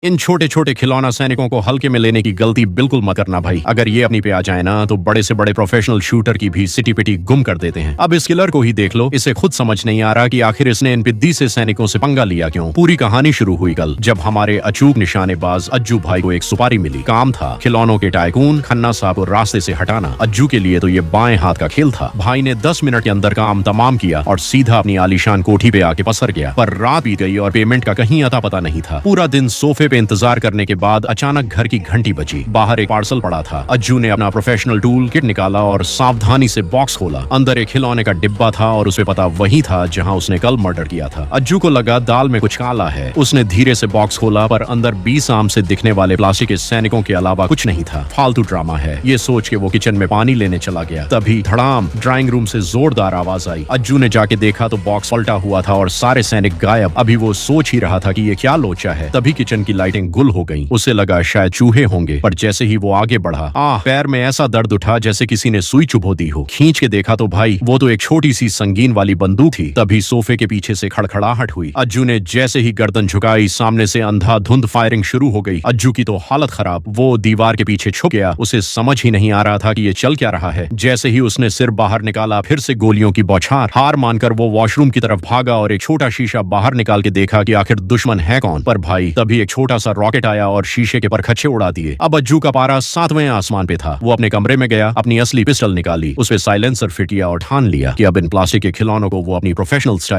इन छोटे छोटे खिलौना सैनिकों को हल्के में लेने की गलती बिल्कुल मत करना भाई। अगर ये अपनी पे आ जाए ना तो बड़े से बड़े प्रोफेशनल शूटर की भी सिटी पिटी गुम कर देते हैं। अब इस किलर को ही देख लो, इसे खुद समझ नहीं आ रहा कि आखिर इसने इन पिद्दी से सैनिकों से पंगा लिया क्यों। पूरी कहानी शुरू हुई कल, जब हमारे अचूक निशानेबाज अज्जू भाई को एक सुपारी मिली। काम था खिलौनों के टाइकून खन्ना साहब को रास्ते से हटाना। अज्जू के लिए तो ये बाएं हाथ का खेल था। भाई ने 10 मिनट के अंदर काम तमाम किया और सीधा अपनी आलीशान कोठी पे आके पसर गया। पर रात बीत गई और पेमेंट का कहीं अता पता नहीं था। पूरा दिन सोफे पे इंतजार करने के बाद अचानक घर की घंटी बजी। बाहर एक पार्सल पड़ा था। अज्जू ने अपना प्रोफेशनल टूल किट निकाला और सावधानी से बॉक्स खोला। अंदर एक खिलौने का डिब्बा था और उसे पता वही था जहां उसने कल मर्डर किया था। अज्जू को लगा दाल में कुछ काला है। उसने धीरे से बॉक्स खोला, पर अंदर 20 आम से दिखने वाले प्लास्टिक के सैनिकों के अलावा कुछ नहीं था। फालतू ड्रामा है, ये सोच के वो किचन में पानी लेने चला गया। तभी धड़ाम ड्राइंग रूम से जोरदार आवाज आई। अज्जू ने जाके देखा तो बॉक्स पलटा हुआ था और सारे सैनिक गायब। अभी वो सोच ही रहा था कि ये क्या लोचा है, तभी किचन की लाइटें गुल हो गईं। उसे लगा शायद चूहे होंगे, पर जैसे ही वो आगे बढ़ा, पैर में ऐसा दर्द उठा जैसे किसी ने सुई चुभो दी हो। खींच के देखा तो भाई वो तो एक छोटी सी संगीन वाली बंदूक थी। तभी सोफे के पीछे से खड़खड़ाहट हुई। अज्जू ने जैसे ही गर्दन झुकाई, सामने से अंधाधुंध फायरिंग शुरू हो गई। अज्जू की तो हालत खराब। वो दीवार के पीछे छुप गया। उसे समझ ही नहीं आ रहा था कि ये चल क्या रहा है। जैसे ही उसने सिर बाहर निकाला, फिर से गोलियों की बौछार। हार मानकर वो वॉशरूम की तरफ भागा और एक छोटा शीशा बाहर निकाल के देखा कि आखिर दुश्मन है कौन। पर भाई तभी एक छोटा सा रॉकेट आया और शीशे के परखच्चे उड़ा दिए। अब अज्जू का पारा 7वें आसमान पे था। वो अपने कमरे में गया, अपनी असली पिस्टल निकाली, उस पे साइलेंसर फिट किया और ठान लिया कि अब इन प्लास्टिक के खिलौनों को वो अपनी प्रोफेशनल स्टाइल